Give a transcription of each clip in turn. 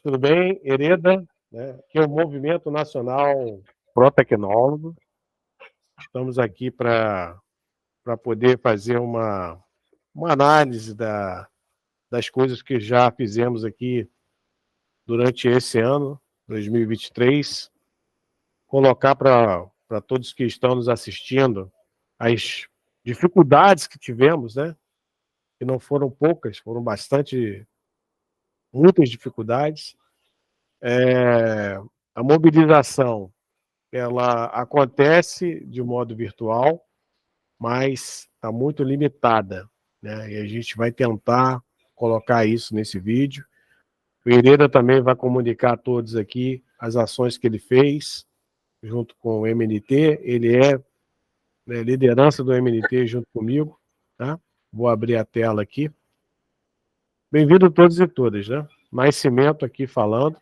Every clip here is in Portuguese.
Tudo bem? Hereda, né? Que é o Movimento Nacional Pró-Tecnólogo. Estamos aqui para poder fazer uma análise das coisas que já fizemos aqui durante esse ano, 2023, colocar para todos que estão nos assistindo as dificuldades que tivemos, né? Que não foram poucas, foram muitas dificuldades. A mobilização ela acontece de modo virtual, mas está muito limitada, né? E a gente vai tentar colocar isso nesse vídeo. O Hereda também vai comunicar a todos aqui as ações que ele fez junto com o MNT. Ele é, né, liderança do MNT junto comigo, tá? Vou abrir a tela aqui. Bem-vindo a todos e todas, né? Nascimento aqui falando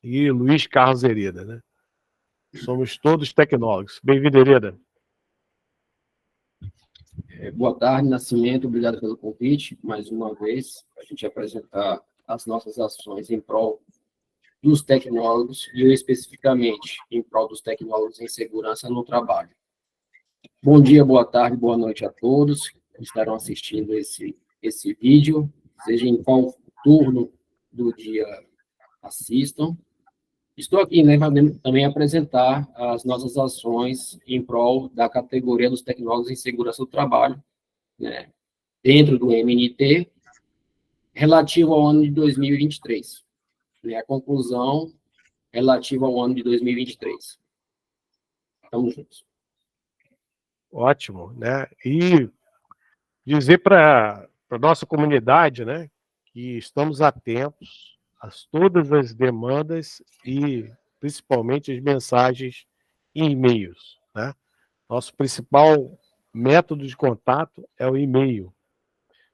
e Luiz Carlos Hereda, né? Somos todos tecnólogos. Bem-vindo, Hereda. Boa tarde, Nascimento. Obrigado pelo convite. Mais uma vez, a gente apresentar as nossas ações em prol dos tecnólogos e eu especificamente em prol dos tecnólogos em segurança no trabalho. Bom dia, boa tarde, boa noite a todos que estarão assistindo esse vídeo, seja em qual turno do dia assistam. Estou aqui, né, para também apresentar as nossas ações em prol da categoria dos tecnólogos em segurança do trabalho, né, dentro do MNT, relativo ao ano de 2023. Né, a conclusão relativa ao ano de 2023. Estamos juntos. Ótimo, né? E dizer para a nossa comunidade, né, que estamos atentos a todas as demandas e principalmente as mensagens e e-mails, né? Nosso principal método de contato é o e-mail.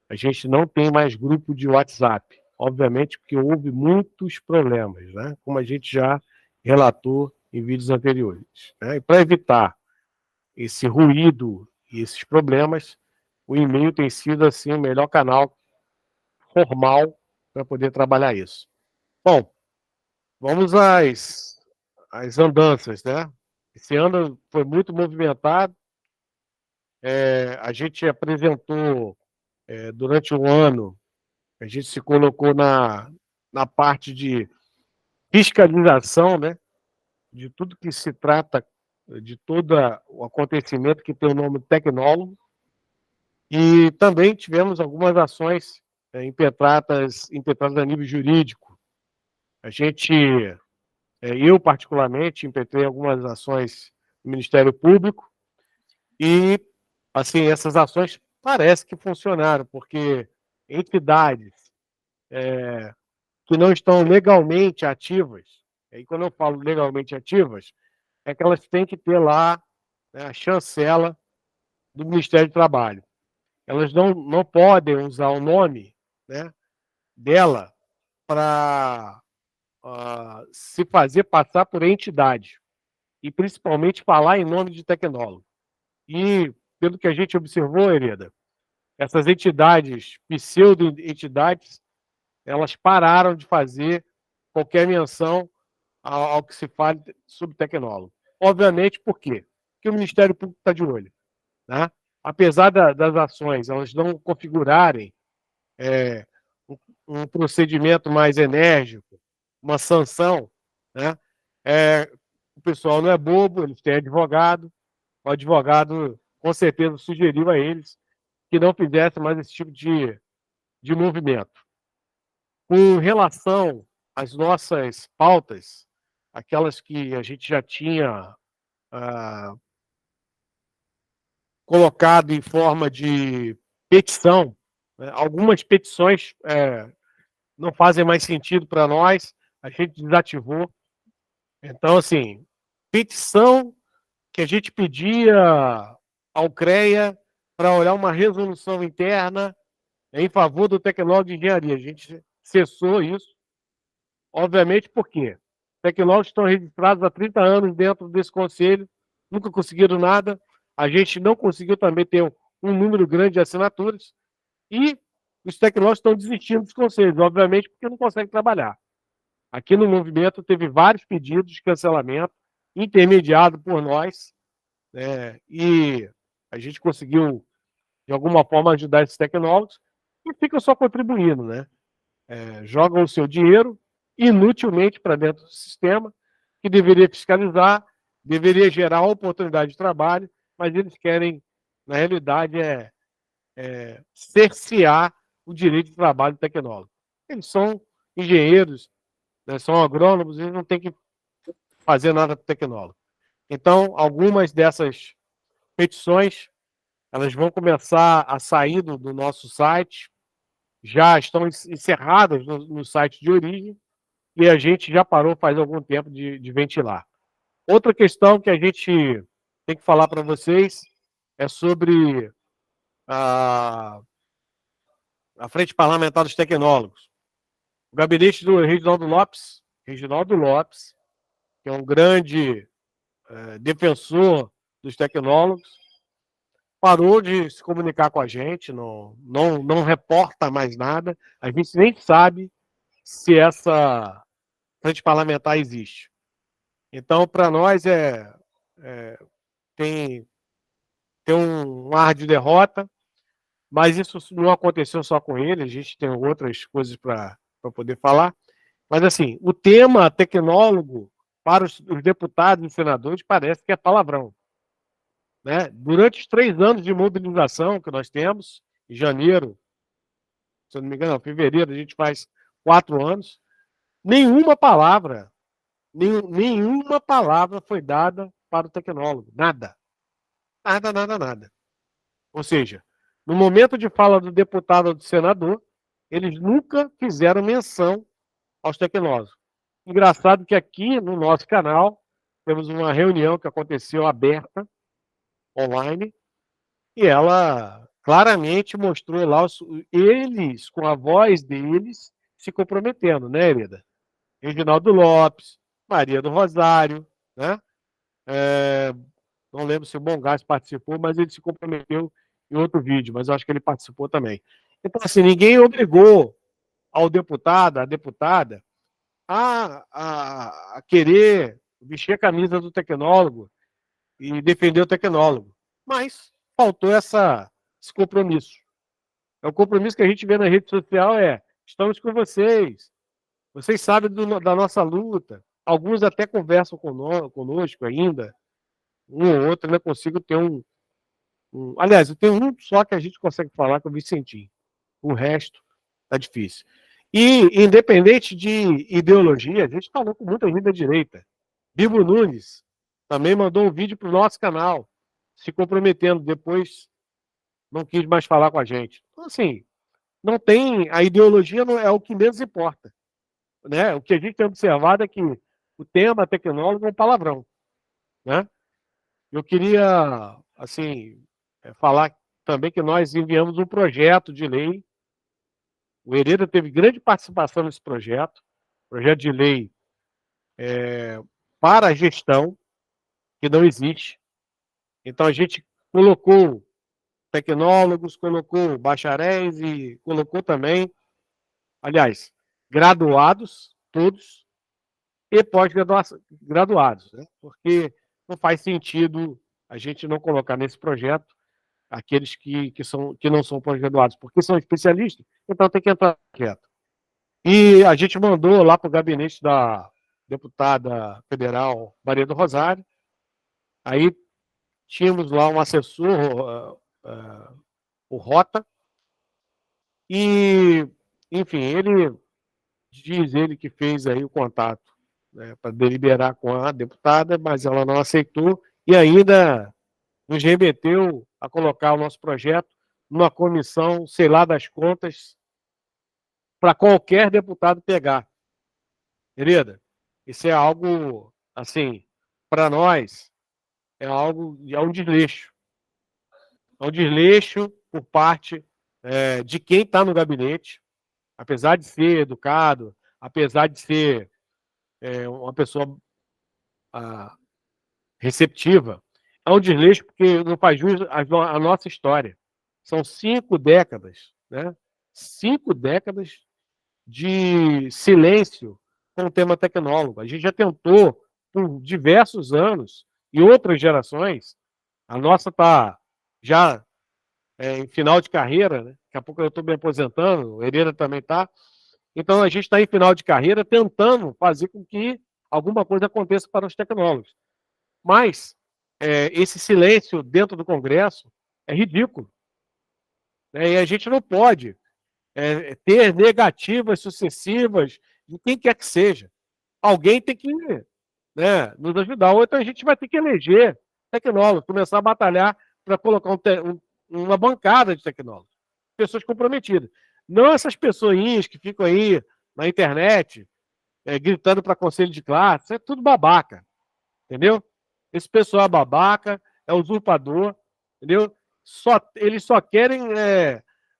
A gente não tem mais grupo de WhatsApp, obviamente porque houve muitos problemas, né? Como a gente já relatou em vídeos anteriores, né? E para evitar esse ruído e esses problemas, o e-mail tem sido assim o melhor canal formal para poder trabalhar isso. Bom, vamos às andanças, né? Esse ano foi muito movimentado. A gente apresentou durante o ano, a gente se colocou na parte de fiscalização, né? De tudo que se trata, de todo o acontecimento que tem o nome tecnólogo. E também tivemos algumas ações impetradas a nível jurídico. Eu particularmente, impetrei algumas ações no Ministério Público e, assim, essas ações parece que funcionaram, porque entidades que não estão legalmente ativas, e quando eu falo legalmente ativas, é que elas têm que ter lá, né, a chancela do Ministério do Trabalho. Elas não podem usar o nome, né, dela para se fazer passar por entidade e principalmente falar em nome de tecnólogo. E, pelo que a gente observou, Hereda, essas entidades, pseudo-entidades, elas pararam de fazer qualquer menção ao que se fala sobre tecnólogo. Obviamente, por quê? Porque o Ministério Público está de olho, né? Apesar das ações elas não configurarem um procedimento mais enérgico, uma sanção, né? O pessoal não é bobo, eles têm advogado, o advogado com certeza sugeriu a eles que não fizessem mais esse tipo de movimento. Com relação às nossas pautas, aquelas que a gente já tinha colocado em forma de petição, né? Algumas petições não fazem mais sentido para nós, a gente desativou. Então, assim, petição que a gente pedia ao CREA para olhar uma resolução interna em favor do tecnólogo de engenharia. A gente cessou isso, obviamente, porque tecnólogos estão registrados há 30 anos dentro desse conselho, nunca conseguiram nada, a gente não conseguiu também ter um número grande de assinaturas, e os tecnólogos estão desistindo dos conselhos, obviamente, porque não conseguem trabalhar. Aqui no movimento teve vários pedidos de cancelamento, intermediado por nós, e a gente conseguiu, de alguma forma, ajudar esses tecnólogos, e ficam só contribuindo, né? Jogam o seu dinheiro inutilmente para dentro do sistema, que deveria fiscalizar, deveria gerar oportunidade de trabalho, mas eles querem, na realidade, cercear o direito de trabalho do tecnólogo. Eles são engenheiros, né, são agrônomos, eles não têm que fazer nada para o tecnólogo. Então, algumas dessas petições, elas vão começar a sair do nosso site, já estão encerradas no site de origem, e a gente já parou faz algum tempo de ventilar. Outra questão que a gente tem que falar para vocês é sobre a Frente Parlamentar dos Tecnólogos. O gabinete do Reginaldo Lopes, que é um grande defensor dos tecnólogos, parou de se comunicar com a gente, não reporta mais nada, a gente nem sabe se essa frente parlamentar existe. Então, para nós, tem um ar de derrota, mas isso não aconteceu só com ele, a gente tem outras coisas para poder falar. Mas, assim, o tema tecnólogo para os deputados e senadores parece que é palavrão. Né? Durante os 3 anos de mobilização que nós temos, em janeiro, se eu não me engano, em fevereiro, a gente faz 4 anos, nenhuma palavra foi dada para o tecnólogo. Nada. Nada. Ou seja, no momento de fala do deputado ou do senador, eles nunca fizeram menção aos tecnólogos. Engraçado que aqui no nosso canal temos uma reunião que aconteceu aberta, online, e ela claramente mostrou lá eles, com a voz deles, se comprometendo, né, Hereda? Reginaldo Lopes, Maria do Rosário, né? Não lembro se o Bongás participou, mas ele se comprometeu em outro vídeo, mas eu acho que ele participou também. Então, assim, ninguém obrigou ao deputado, à deputada, a querer vestir a camisa do tecnólogo e defender o tecnólogo. Mas faltou esse compromisso. O compromisso que a gente vê na rede social estamos com vocês, vocês sabem da nossa luta. Alguns até conversam conosco ainda, um ou outro, não consigo ter aliás, eu tenho um só que a gente consegue falar, que é o Vicentinho. O resto tá difícil. E, independente de ideologia, a gente falou com muita gente da direita. Bibo Nunes também mandou um vídeo para o nosso canal, se comprometendo. Depois não quis mais falar com a gente. Então, assim, não tem. A ideologia não é o que menos importa. Né? O que a gente tem observado é que o tema tecnólogo é um palavrão. Né? Eu queria, assim, falar também que nós enviamos um projeto de lei. O Hereda teve grande participação nesse projeto de lei para a gestão, que não existe. Então, a gente colocou tecnólogos, colocou bacharéis e colocou também, aliás, graduados, todos, e pós-graduados, né? Porque não faz sentido a gente não colocar nesse projeto aqueles que não são pós-graduados, porque são especialistas, então tem que entrar quieto. E a gente mandou lá para o gabinete da deputada federal Maria do Rosário, aí tínhamos lá um assessor, o Rota, e, enfim, diz ele que fez aí o contato, né, para deliberar com a deputada, mas ela não aceitou e ainda nos remeteu a colocar o nosso projeto numa comissão, sei lá das contas, para qualquer deputado pegar. Hereda, isso é algo, assim, para nós, é um desleixo. É um desleixo por parte de quem está no gabinete, apesar de ser educado, apesar de ser uma pessoa receptiva, é um desleixo porque não faz jus à nossa história. São 5 décadas, né? 5 décadas de silêncio com o tema tecnólogo. A gente já tentou por diversos anos e outras gerações. A nossa está já em final de carreira, né? Daqui a pouco eu estou me aposentando, o Hereda também está. Então, a gente está em final de carreira tentando fazer com que alguma coisa aconteça para os tecnólogos. Mas esse silêncio dentro do Congresso é ridículo. Né? E a gente não pode ter negativas sucessivas de quem quer que seja. Alguém tem que, né, nos ajudar, ou então a gente vai ter que eleger tecnólogos, começar a batalhar para colocar uma bancada de tecnólogos, pessoas comprometidas. Não essas pessoinhas que ficam aí na internet gritando para conselho de classe, isso é tudo babaca, entendeu? Esse pessoal é babaca, é usurpador, entendeu? Eles só querem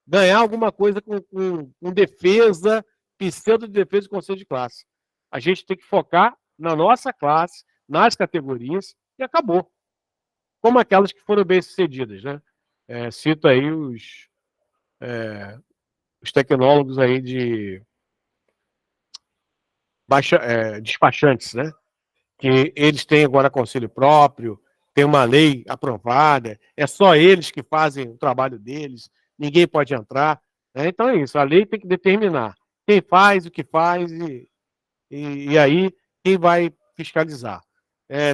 ganhar alguma coisa com defesa, pseudo-defesa do conselho de classe. A gente tem que focar na nossa classe, nas categorias, e acabou. Como aquelas que foram bem-sucedidas, né? Cito aí os tecnólogos aí de despachantes, né? Que eles têm agora conselho próprio, tem uma lei aprovada, é só eles que fazem o trabalho deles, ninguém pode entrar. Né? Então é isso, a lei tem que determinar quem faz, o que faz e aí quem vai fiscalizar.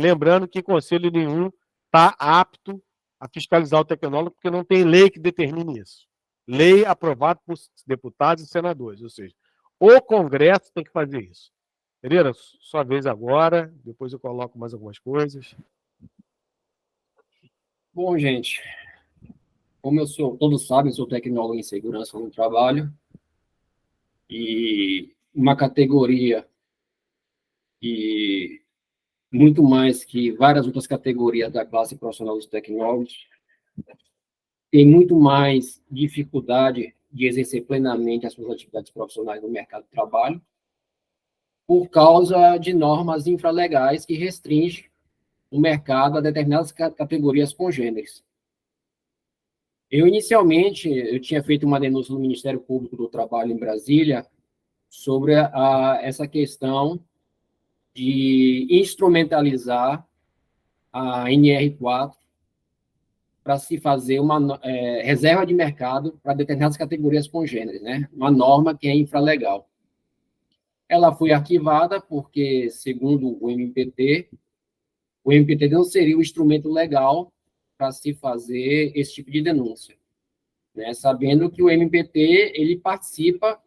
Lembrando que conselho nenhum está apto a fiscalizar o tecnólogo, porque não tem lei que determine isso. Lei aprovada por deputados e senadores, ou seja, o Congresso tem que fazer isso. Pereira, sua vez agora, depois eu coloco mais algumas coisas. Bom, gente, como todos sabem, eu sou tecnólogo em segurança no trabalho, e uma categoria e muito mais que várias outras categorias da classe profissional dos tecnólogos, tem muito mais dificuldade de exercer plenamente as suas atividades profissionais no mercado de trabalho, por causa de normas infralegais que restringem o mercado a determinadas categorias congêneres. Inicialmente, eu tinha feito uma denúncia no Ministério Público do Trabalho em Brasília sobre essa questão de instrumentalizar a NR4 para se fazer uma reserva de mercado para determinadas categorias congêneres, né? Uma norma que é infralegal. Ela foi arquivada porque, segundo o MPT não seria o instrumento legal para se fazer esse tipo de denúncia, né? Sabendo que o MPT ele participa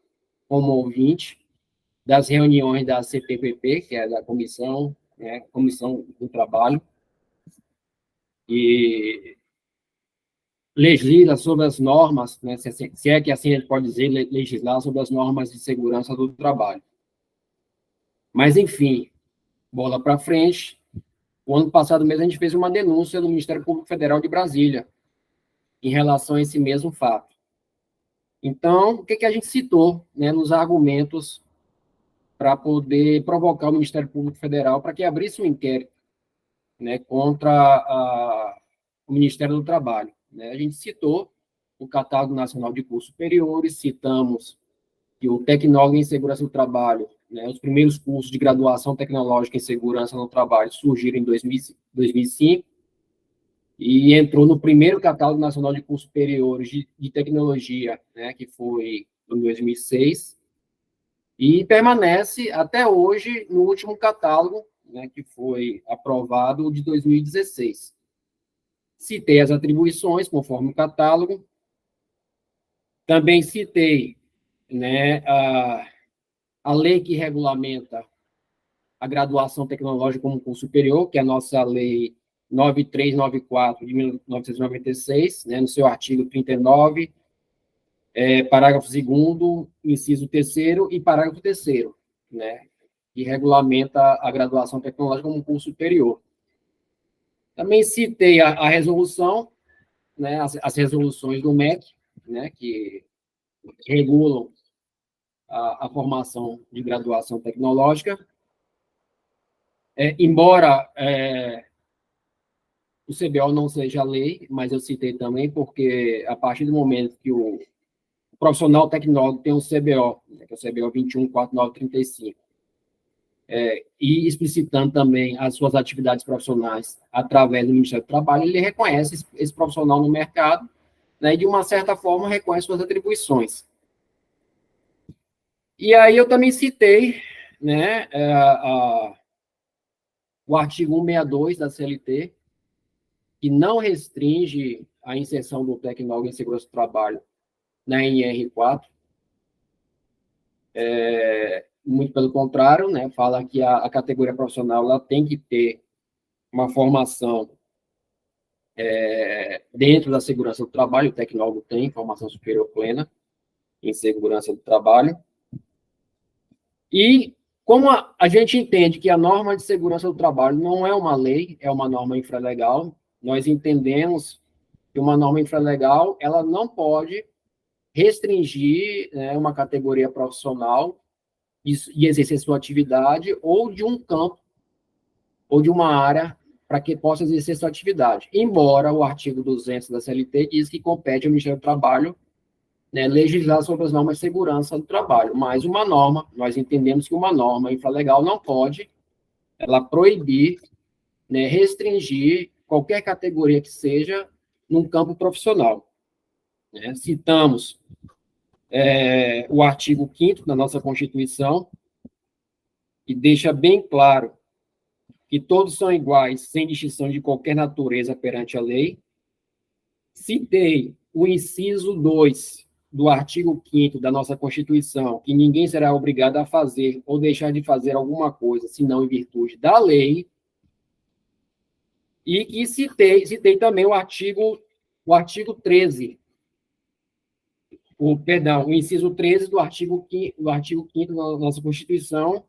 como ouvinte das reuniões da CPPP, que é da Comissão do Trabalho, e legisla sobre as normas, né, se é que assim a gente pode dizer, legislar sobre as normas de segurança do trabalho. Mas, enfim, bola para frente. O ano passado mesmo a gente fez uma denúncia no Ministério Público Federal de Brasília em relação a esse mesmo fato. Então, o que a gente citou, né, nos argumentos para poder provocar o Ministério Público Federal para que abrisse um inquérito, né, contra o Ministério do Trabalho, né? A gente citou o Catálogo Nacional de Cursos Superiores, citamos que o Tecnólogo em Segurança do Trabalho, né, os primeiros cursos de graduação tecnológica em segurança no trabalho surgiram em 2005 e entrou no primeiro Catálogo Nacional de Cursos Superiores de Tecnologia, né, que foi em 2006, e permanece até hoje no último catálogo, né, que foi aprovado de 2016. Citei as atribuições conforme o catálogo. Também citei, né, a lei que regulamenta a graduação tecnológica como curso superior, que é a nossa lei 9394 de 1996, né, no seu artigo 39, parágrafo 2º, inciso 3º e parágrafo 3º, né, que regulamenta a graduação tecnológica como curso superior. Também citei a resolução, né, as resoluções do MEC, né, que regulam a formação de graduação tecnológica. Embora o CBO não seja lei, mas eu citei também porque, a partir do momento que o profissional tecnólogo tem um CBO, né, que é o CBO 21.4935, e explicitando também as suas atividades profissionais através do Ministério do Trabalho, ele reconhece esse profissional no mercado, né, e, de uma certa forma, reconhece suas atribuições. E aí eu também citei, né, o artigo 162 da CLT, que não restringe a inserção do tecnólogo em segurança do trabalho na NR4. Muito pelo contrário, né, fala que a categoria profissional ela tem que ter uma formação dentro da segurança do trabalho. O tecnólogo tem formação superior plena em segurança do trabalho. E como a gente entende que a norma de segurança do trabalho não é uma lei, é uma norma infralegal, nós entendemos que uma norma infralegal ela não pode restringir, né, uma categoria profissional e exercer sua atividade, ou de um campo, ou de uma área, para que possa exercer sua atividade. Embora o artigo 200 da CLT diz que compete ao Ministério do Trabalho, né, legislar sobre as normas de segurança do trabalho, mas uma norma, nós entendemos que uma norma infralegal não pode, ela proibir, né, restringir qualquer categoria que seja num campo profissional. Né? Citamos o artigo 5º da nossa Constituição, que deixa bem claro que todos são iguais, sem distinção de qualquer natureza perante a lei. Citei o inciso 2 do artigo 5º da nossa Constituição, que ninguém será obrigado a fazer ou deixar de fazer alguma coisa, senão em virtude da lei. E que citei também o artigo 13, o inciso 13 do artigo 5º da nossa Constituição,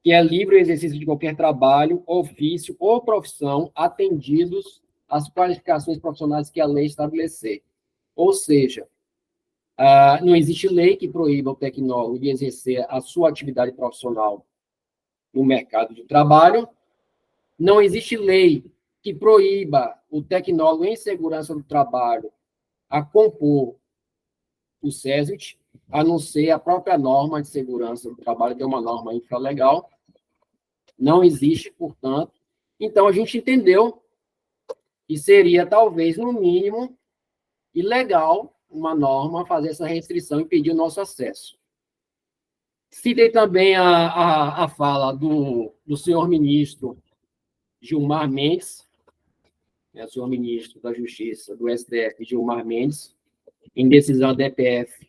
que é livre o exercício de qualquer trabalho, ofício ou profissão, atendidos às qualificações profissionais que a lei estabelecer. Ou seja, não existe lei que proíba o tecnólogo de exercer a sua atividade profissional no mercado de trabalho, não existe lei que proíba o tecnólogo em segurança do trabalho a compor o SESIT, a não ser a própria norma de segurança do trabalho, que é uma norma infralegal. Não existe, portanto. Então, a gente entendeu que seria, talvez, no mínimo, ilegal uma norma fazer essa restrição e impedir o nosso acesso. Citei também a fala do senhor ministro Gilmar Mendes, né, senhor ministro da Justiça do STF, Gilmar Mendes, em decisão da DPF,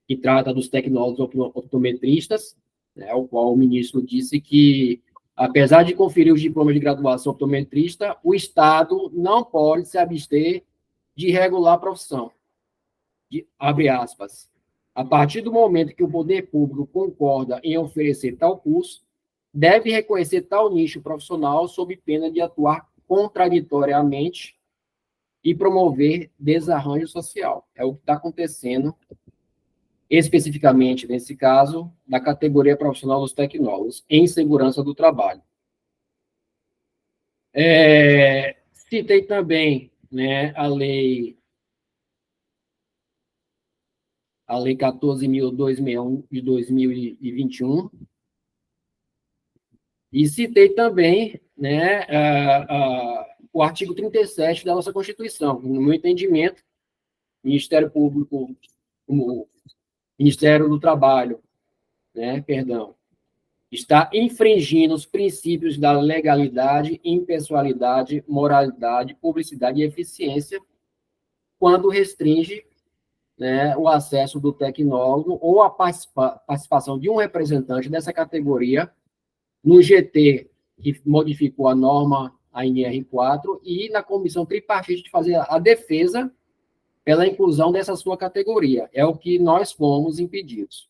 que trata dos tecnólogos optometristas, né, o qual o ministro disse que, apesar de conferir os diplomas de graduação optometrista, o Estado não pode se abster de regular a profissão. Abre aspas. A partir do momento que o poder público concorda em oferecer tal curso, deve reconhecer tal nicho profissional sob pena de atuar contraditoriamente e promover desarranjo social. É o que está acontecendo, especificamente, nesse caso, da categoria profissional dos tecnólogos em segurança do trabalho. Citei também, né, a lei 14.261 de 2021, e citei também, né, o artigo 37 da nossa Constituição. No meu entendimento, o Ministério Público, o Ministério do Trabalho, né, está infringindo os princípios da legalidade, impessoalidade, moralidade, publicidade e eficiência quando restringe, né, o acesso do tecnólogo ou a participação de um representante dessa categoria no GT, que modificou a norma, a NR4, e na comissão tripartite de fazer a defesa pela inclusão dessa sua categoria. É o que nós fomos impedidos,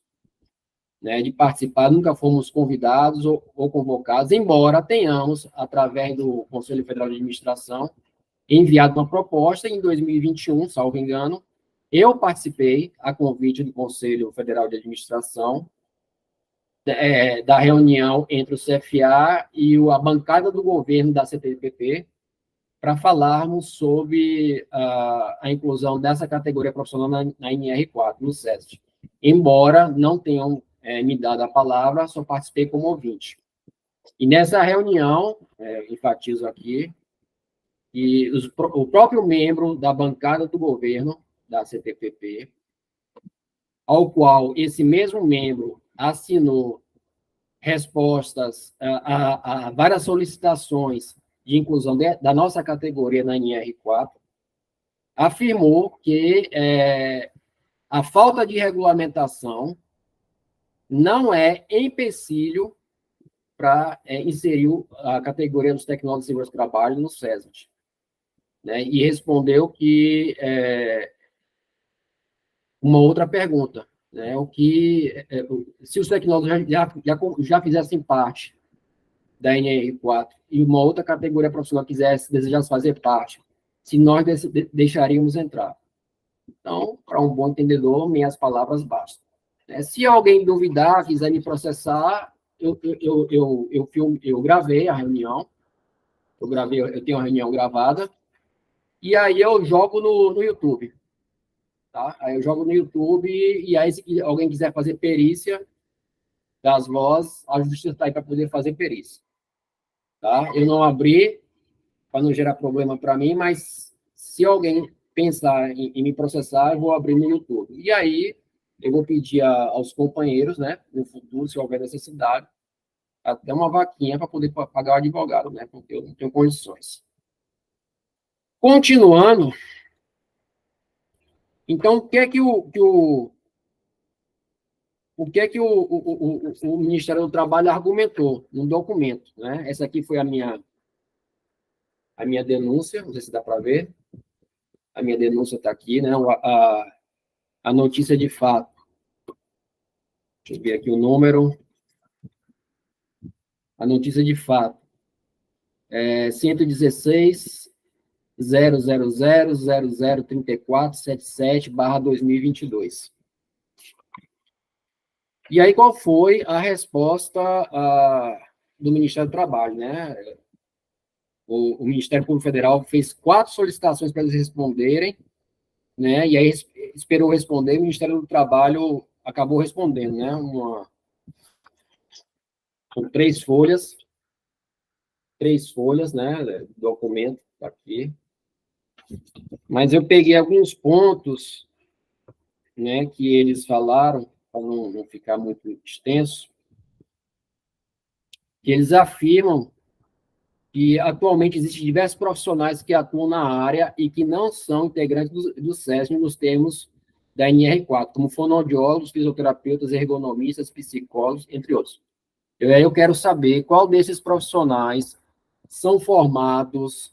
né, de participar, nunca fomos convidados ou convocados, embora tenhamos, através do Conselho Federal de Administração, enviado uma proposta em 2021, salvo engano. Eu participei, a convite do Conselho Federal de Administração, da reunião entre o CFA e a bancada do governo da CTPP, para falarmos sobre a inclusão dessa categoria profissional na NR4, no SEST. Embora não tenham me dado a palavra, só participei como ouvinte. E nessa reunião, enfatizo aqui, que o próprio membro da bancada do governo, da CTPP, ao qual esse mesmo membro assinou respostas a várias solicitações de inclusão da nossa categoria na NR4, afirmou que a falta de regulamentação não é empecilho para inserir a categoria dos tecnólogos de segurança do trabalho no SESMIT. Né? E respondeu que uma outra pergunta, né? Se os tecnólogos já fizessem parte da NR4 e uma outra categoria profissional desejasse fazer parte, se nós deixaríamos entrar. Então, para um bom entendedor, minhas palavras bastam. Se alguém duvidar, quiser me processar, eu gravei a reunião, eu tenho a reunião gravada, e aí eu jogo no YouTube. Tá? Aí eu jogo no YouTube, e aí se alguém quiser fazer perícia das vozes, a justiça está aí para poder fazer perícia. Tá? Eu não abri, para não gerar problema para mim, mas se alguém pensar em me processar, eu vou abrir no YouTube. E aí eu vou pedir aos companheiros, né, no futuro, se houver necessidade, até uma vaquinha para poder pagar o advogado, né, porque eu não tenho condições. Continuando, então, o que é que o Ministério do Trabalho argumentou no documento, né? Essa aqui foi a minha denúncia, não sei se dá para ver. A minha denúncia está aqui, né? A notícia de fato. Deixa eu ver aqui o número. A notícia de fato é 116.000.003477/2022. E aí, qual foi a resposta do Ministério do Trabalho, né? O Ministério Público Federal fez 4 solicitações para eles responderem, né? E aí esperou responder, o Ministério do Trabalho acabou respondendo, né? Com 3 folhas, né? Documento tá aqui. Mas eu peguei alguns pontos, né? Que eles falaram, para não ficar muito extenso, que eles afirmam que atualmente existem diversos profissionais que atuam na área e que não são integrantes do SESM nos termos da NR4, como fonoaudiólogos, fisioterapeutas, ergonomistas, psicólogos, entre outros. Eu quero saber qual desses profissionais são formados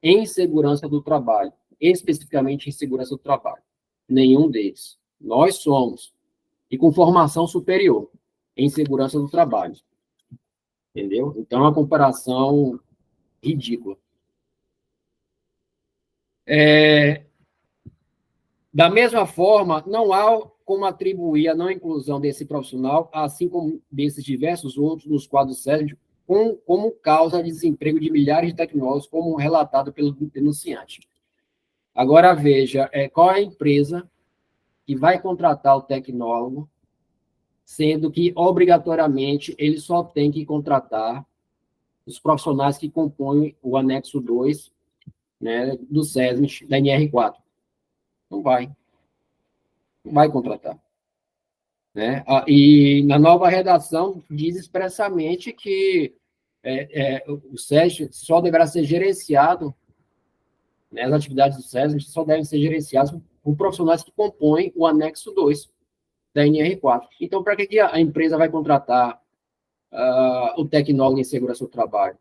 em segurança do trabalho, especificamente em segurança do trabalho. Nenhum deles. Nós somos, e com formação superior em segurança do trabalho. Entendeu? Então, é uma comparação ridícula. Da mesma forma, não há como atribuir a não inclusão desse profissional, assim como desses diversos outros nos quadros SESM, como causa de desemprego de milhares de tecnólogos, como relatado pelo denunciante. Agora, veja, qual é a empresa que vai contratar o tecnólogo, sendo que, obrigatoriamente, ele só tem que contratar os profissionais que compõem o anexo 2, né, do SESMIT, da NR4. Não vai contratar. Né? E na nova redação diz expressamente que o SESMIT só deverá ser gerenciado, né, as atividades do SESMIT só devem ser gerenciadas por profissionais que compõem o anexo 2 da NR4. Então, para que a empresa vai contratar o tecnólogo em segurança do trabalho?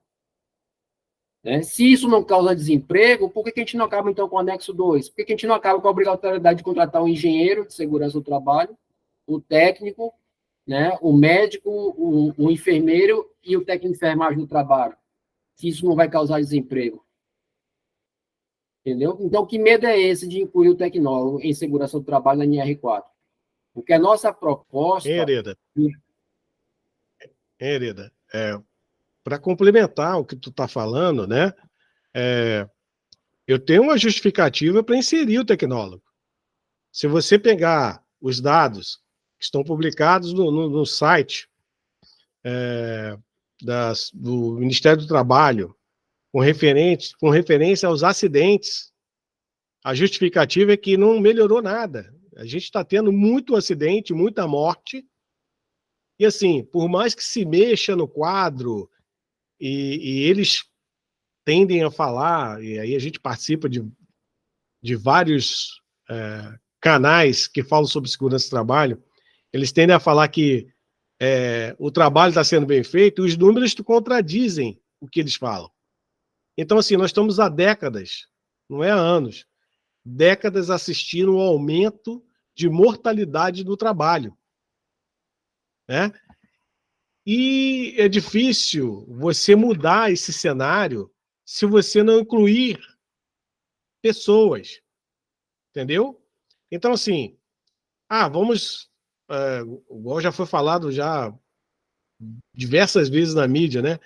Né? Se isso não causa desemprego, por que a gente não acaba, então, com o anexo 2? Por que a gente não acaba com a obrigatoriedade de contratar um engenheiro de segurança do trabalho, o técnico, né, o médico, o enfermeiro e o técnico de enfermagem do trabalho? Se isso não vai causar desemprego. Entendeu? Então, que medo é esse de incluir o tecnólogo em segurança do trabalho na NR4? Porque a nossa proposta... Hereda, para complementar o que tu está falando, né? Eu tenho uma justificativa para inserir o tecnólogo. Se você pegar os dados que estão publicados no site do Ministério do Trabalho, com referência aos acidentes, a justificativa é que não melhorou nada. A gente está tendo muito acidente, muita morte, e assim, por mais que se mexa no quadro, e eles tendem a falar, e aí a gente participa de vários canais que falam sobre segurança do trabalho, eles tendem a falar que o trabalho está sendo bem feito, e os números contradizem o que eles falam. Então, assim, nós estamos há décadas, não é há anos, décadas assistindo ao aumento de mortalidade do trabalho, né? E é difícil você mudar esse cenário se você não incluir pessoas, entendeu? Então, assim, vamos, igual já foi falado já diversas vezes na mídia, né?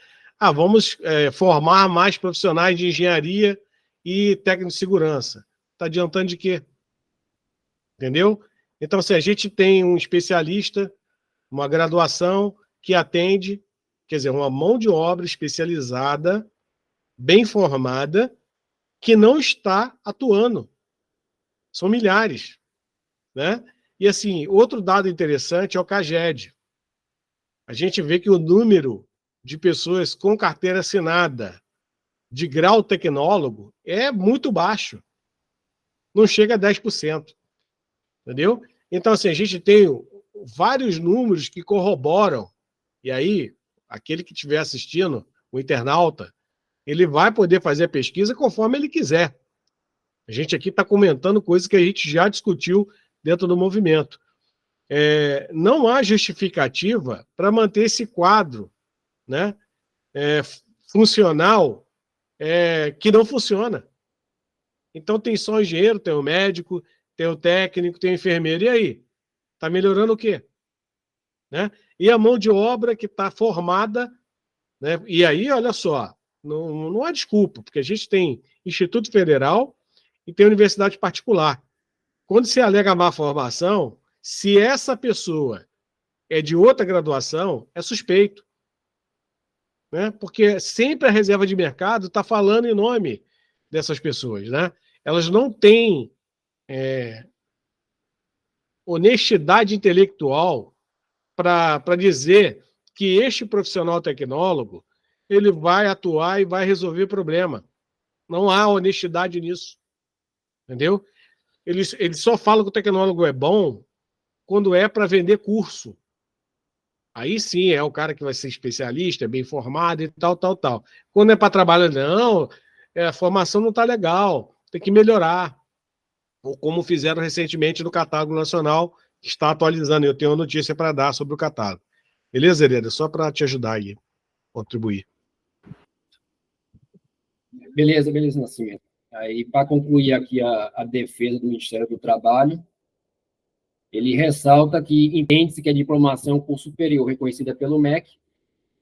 Vamos formar mais profissionais de engenharia e técnico de segurança. Está adiantando de quê? Entendeu? Então, assim, a gente tem um especialista, uma graduação que atende, quer dizer, uma mão de obra especializada, bem formada, que não está atuando. São milhares, né? E, assim, outro dado interessante é o CAGED. A gente vê que o número de pessoas com carteira assinada de grau tecnólogo é muito baixo. Não chega a 10%. Entendeu? Então, assim, a gente tem vários números que corroboram. E aí, aquele que estiver assistindo, o internauta, ele vai poder fazer a pesquisa conforme ele quiser. A gente aqui está comentando coisas que a gente já discutiu dentro do movimento. Não há justificativa para manter esse quadro, né, funcional que não funciona. Então tem só o engenheiro, tem o médico, tem o técnico, tem o enfermeiro. E aí? Está melhorando o quê? Né? E a mão de obra que está formada, né? E aí, olha só, não há desculpa, porque a gente tem Instituto Federal e tem universidade particular. Quando se alega má formação, se essa pessoa é de outra graduação, é suspeito. Né? Porque sempre a reserva de mercado está falando em nome dessas pessoas. Né? Elas não têm honestidade intelectual para dizer que este profissional tecnólogo ele vai atuar e vai resolver problema. Não há honestidade nisso. Entendeu? Eles só falam que o tecnólogo é bom quando é para vender curso. Aí sim é o cara que vai ser especialista, é bem formado e tal. Quando é para trabalhar, não, a formação não está legal, tem que melhorar. Ou como fizeram recentemente no Catálogo Nacional, que está atualizando. Eu tenho uma notícia para dar sobre o catálogo. Beleza, Hereda? Só para te ajudar aí, contribuir. Beleza, Nascimento. Aí, para concluir aqui a defesa do Ministério do Trabalho, ele ressalta que entende-se que a diplomação é um curso superior reconhecida pelo MEC,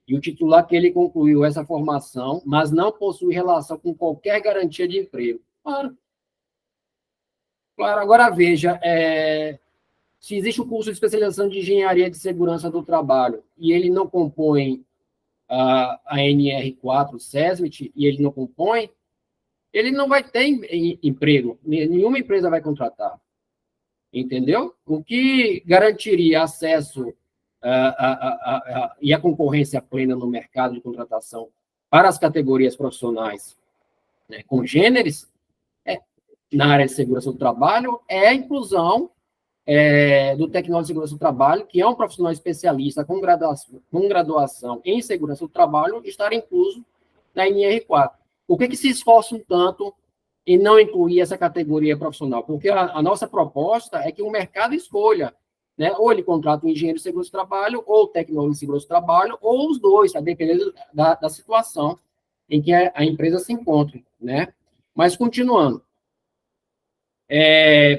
e o titular que ele concluiu essa formação, mas não possui relação com qualquer garantia de emprego. Claro. Agora veja, se existe um curso de especialização de engenharia de segurança do trabalho e ele não compõe a NR4, SESMIT, e ele não compõe, ele não vai ter emprego, nenhuma empresa vai contratar. Entendeu? O que garantiria acesso e a concorrência plena no mercado de contratação para as categorias profissionais, né, congêneres, na área de segurança do trabalho, é a inclusão do tecnólogo de segurança do trabalho, que é um profissional especialista com graduação em segurança do trabalho, estar incluso na NR4. Por que se esforçam tanto em não incluir essa categoria profissional? Porque a nossa proposta é que o mercado escolha, né? Ou ele contrata um engenheiro de segurança do trabalho, ou o tecnólogo de segurança do trabalho, ou os dois, tá? Dependendo da situação em que a empresa se encontre, né? Mas, continuando.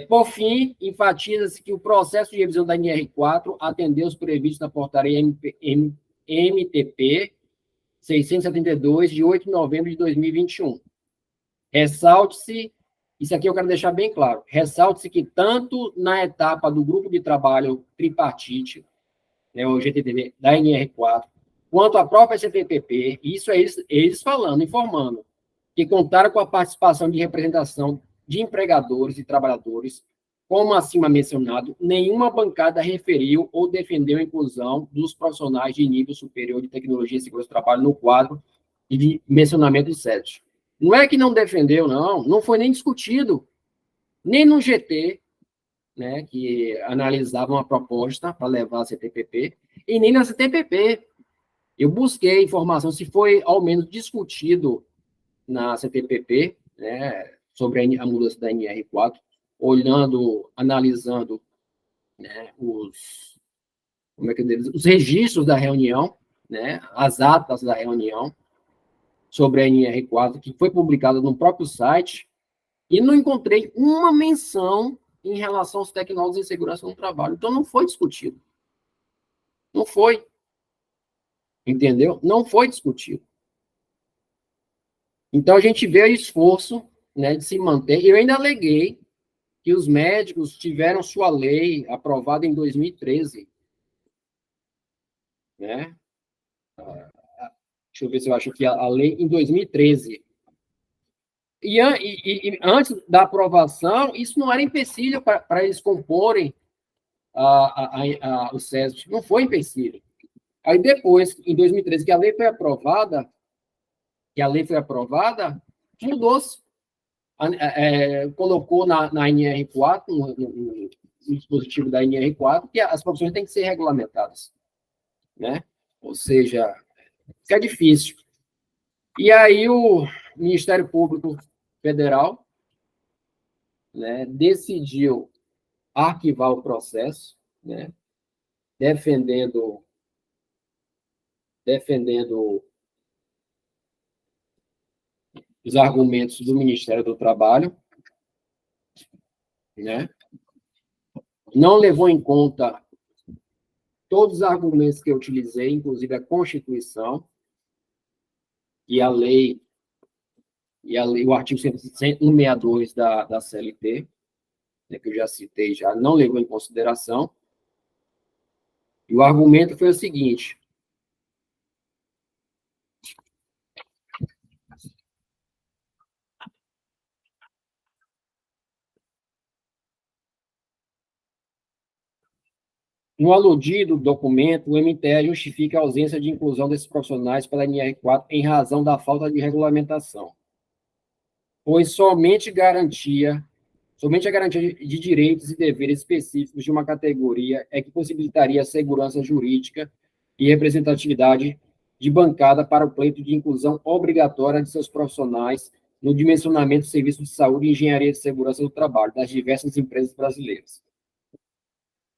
Por fim, enfatiza-se que o processo de revisão da NR4 atendeu os previstos na portaria MTP 672, de 8 de novembro de 2021. Ressalte-se, isso aqui eu quero deixar bem claro, ressalte-se que tanto na etapa do grupo de trabalho tripartite, né, o GTTD da NR4, quanto à própria CTPP, isso é eles falando, informando, que contaram com a participação de representação de empregadores e trabalhadores, como acima mencionado, nenhuma bancada referiu ou defendeu a inclusão dos profissionais de nível superior de tecnologia e segurança do trabalho no quadro de mencionamento 7. Não é que não defendeu, não foi nem discutido, nem no GT, né, que analisavam a proposta para levar a CTPP, e nem na CTPP. Eu busquei informação se foi, ao menos, discutido na CTPP, né, sobre a mudança da NR4, olhando, analisando, né, os registros da reunião, né, as atas da reunião sobre a NR4, que foi publicada no próprio site, e não encontrei uma menção em relação aos tecnólogos em segurança no trabalho. Então, não foi discutido. Não foi. Entendeu? Não foi discutido. Então, a gente vê o esforço, né, de se manter. Eu ainda aleguei que os médicos tiveram sua lei aprovada em 2013. Né? Deixa eu ver se eu acho que a lei em 2013. E antes da aprovação, isso não era empecilho para eles comporem o SESB. Não foi empecilho. Aí depois, em 2013, que a lei foi aprovada, mudou-se. Colocou na NR4, no dispositivo da NR4, que as profissões têm que ser regulamentadas. Né? Ou seja, fica difícil. E aí o Ministério Público Federal, né, decidiu arquivar o processo, né, defendendo os argumentos do Ministério do Trabalho, né? Não levou em conta todos os argumentos que eu utilizei, inclusive a Constituição e a lei, o artigo 162 da CLT, né, que eu já citei, já não levou em consideração. E o argumento foi o seguinte: no aludido documento, o MTE justifica a ausência de inclusão desses profissionais pela NR4 em razão da falta de regulamentação, pois somente a garantia de direitos e deveres específicos de uma categoria é que possibilitaria a segurança jurídica e representatividade de bancada para o pleito de inclusão obrigatória de seus profissionais no dimensionamento de serviços de saúde e engenharia de segurança do trabalho das diversas empresas brasileiras.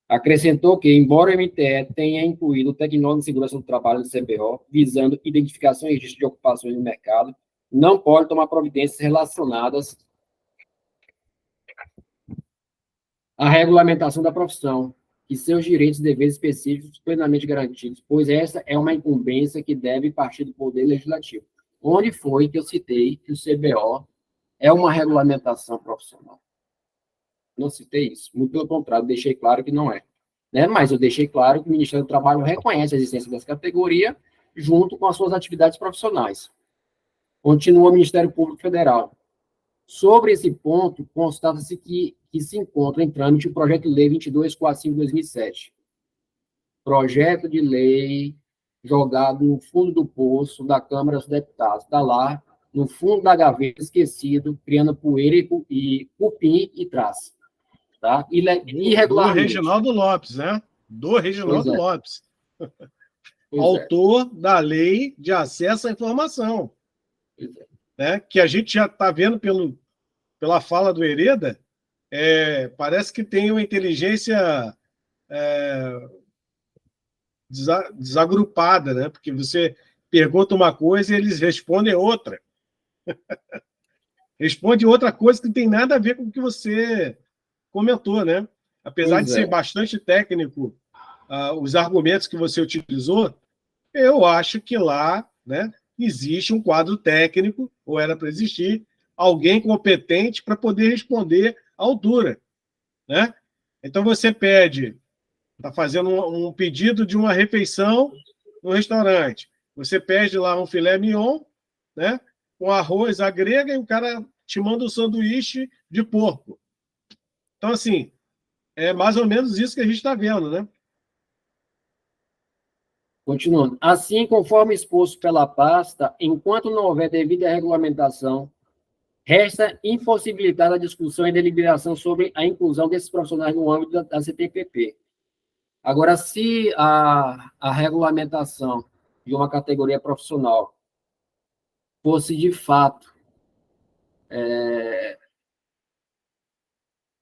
Acrescentou que, embora o MTE tenha incluído o tecnólogo de segurança do trabalho do CBO, visando identificação e registro de ocupações no mercado, não pode tomar providências relacionadas à regulamentação da profissão e seus direitos e deveres específicos plenamente garantidos, pois essa é uma incumbência que deve partir do Poder Legislativo. Onde foi que eu citei que o CBO é uma regulamentação profissional? Não citei isso. Muito pelo contrário, deixei claro que não é. Né? Mas eu deixei claro que o Ministério do Trabalho reconhece a existência dessa categoria junto com as suas atividades profissionais. Continua o Ministério Público Federal. Sobre esse ponto, constata-se que se encontra em trâmite o projeto de lei 2245/2007. Projeto de lei jogado no fundo do poço da Câmara dos Deputados. Está lá, no fundo da gaveta, esquecido, criando poeira e cupim e traça. Tá? Do Reginaldo Lopes, né? Do Reginaldo Lopes. Autor da Lei de Acesso à Informação. Né? Que a gente já está vendo pela fala do Hereda, parece que tem uma inteligência desagrupada, né? Porque você pergunta uma coisa e eles respondem outra. Responde outra coisa que não tem nada a ver com o que você comentou, né? Apesar de ser bastante técnico, os argumentos que você utilizou, eu acho que lá, né, existe um quadro técnico, ou era para existir, alguém competente para poder responder à altura. Né? Então você está fazendo um pedido de uma refeição no restaurante. Você pede lá um filé mignon, né? Com arroz, a grega, e o cara te manda um sanduíche de porco. Então, assim, é mais ou menos isso que a gente está vendo, né? Continuando. Assim, conforme exposto pela pasta, enquanto não houver devida regulamentação, resta impossibilitada a discussão e deliberação sobre a inclusão desses profissionais no âmbito da CTPP. Agora, se a regulamentação de uma categoria profissional fosse, de fato,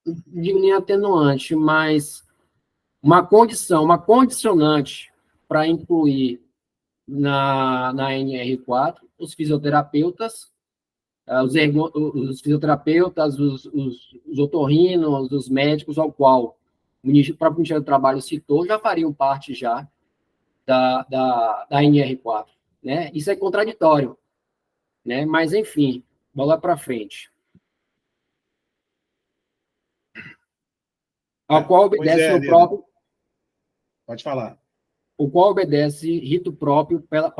não digo nem atenuante, mas uma condição, uma condicionante para incluir na NR4 os fisioterapeutas, os fisioterapeutas, os otorrinos, os médicos, ao qual o próprio Ministério do Trabalho citou, já fariam parte já da NR4. Né? Isso é contraditório, né? Mas, enfim, bola para frente. Ao qual obedece o próprio... Pode falar. O qual obedece rito próprio para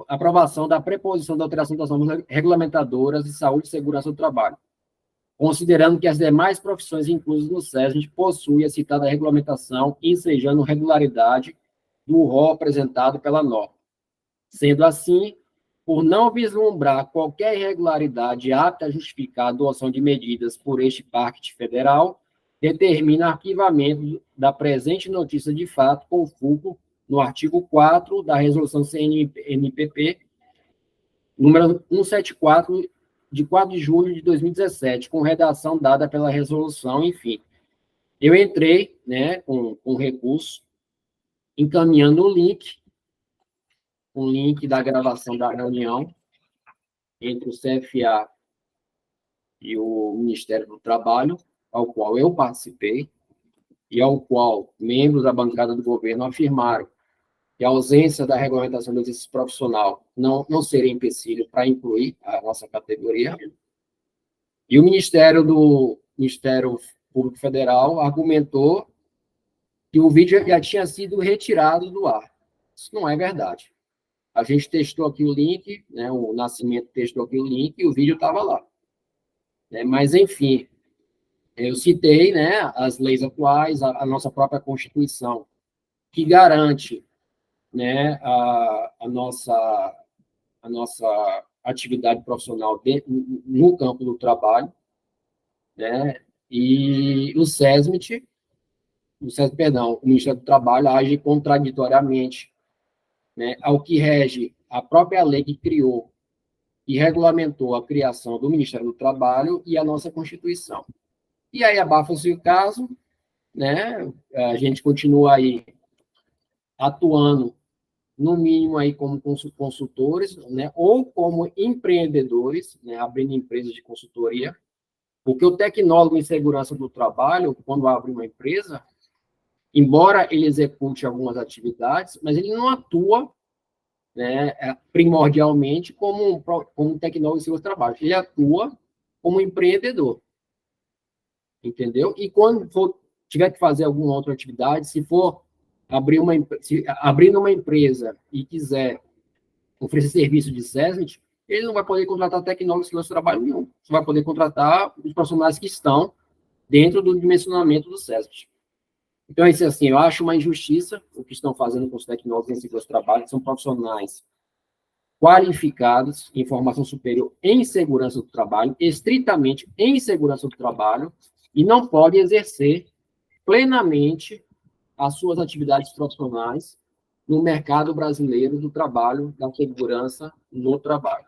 aprovação da preposição da alteração das normas regulamentadoras de saúde e segurança do trabalho, considerando que as demais profissões inclusas no SESMIT possuem a citada regulamentação, ensejando regularidade do rol apresentado pela norma. Sendo assim, por não vislumbrar qualquer irregularidade apta a justificar a adoção de medidas por este Parque Federal, determina arquivamento da presente notícia de fato com fulcro no artigo 4 da Resolução CNMPP, número 174, de 4 de julho de 2017, com redação dada pela resolução, enfim. Eu entrei, né, com recurso, encaminhando o link da gravação da reunião entre o CFA e o Ministério do Trabalho, ao qual eu participei, e ao qual membros da bancada do governo afirmaram que a ausência da regulamentação do exercício profissional não seria empecilho para incluir a nossa categoria. E o Ministério Público Federal argumentou que o vídeo já tinha sido retirado do ar. Isso não é verdade. A gente testou aqui o link, né, o Nascimento testou aqui o link e o vídeo estava lá. Mas, enfim, eu citei, né, as leis atuais, a nossa própria Constituição, que garante, né, a nossa atividade profissional no campo do trabalho, né, e o Ministério do Trabalho age contraditoriamente, né, ao que rege a própria lei que criou e regulamentou a criação do Ministério do Trabalho e a nossa Constituição. E aí abafa-se o caso, né, a gente continua aí atuando, no mínimo, aí como consultores, né, ou como empreendedores, né, abrindo empresas de consultoria, porque o tecnólogo em segurança do trabalho, quando abre uma empresa, embora ele execute algumas atividades, mas ele não atua, né, primordialmente como um tecnólogo em segurança do trabalho, ele atua como empreendedor, entendeu? E quando tiver que fazer alguma outra atividade, se for abrindo uma empresa e quiser oferecer serviço de SESMIT, ele não vai poder contratar tecnólogos de trabalho nenhum. Você vai poder contratar os profissionais que estão dentro do dimensionamento do SESMIT. Então, é isso assim, eu acho uma injustiça o que estão fazendo com os tecnólogos em segurança do trabalho, que são profissionais qualificados em formação superior em segurança do trabalho, estritamente em segurança do trabalho, e não podem exercer plenamente as suas atividades profissionais no mercado brasileiro do trabalho, da segurança no trabalho.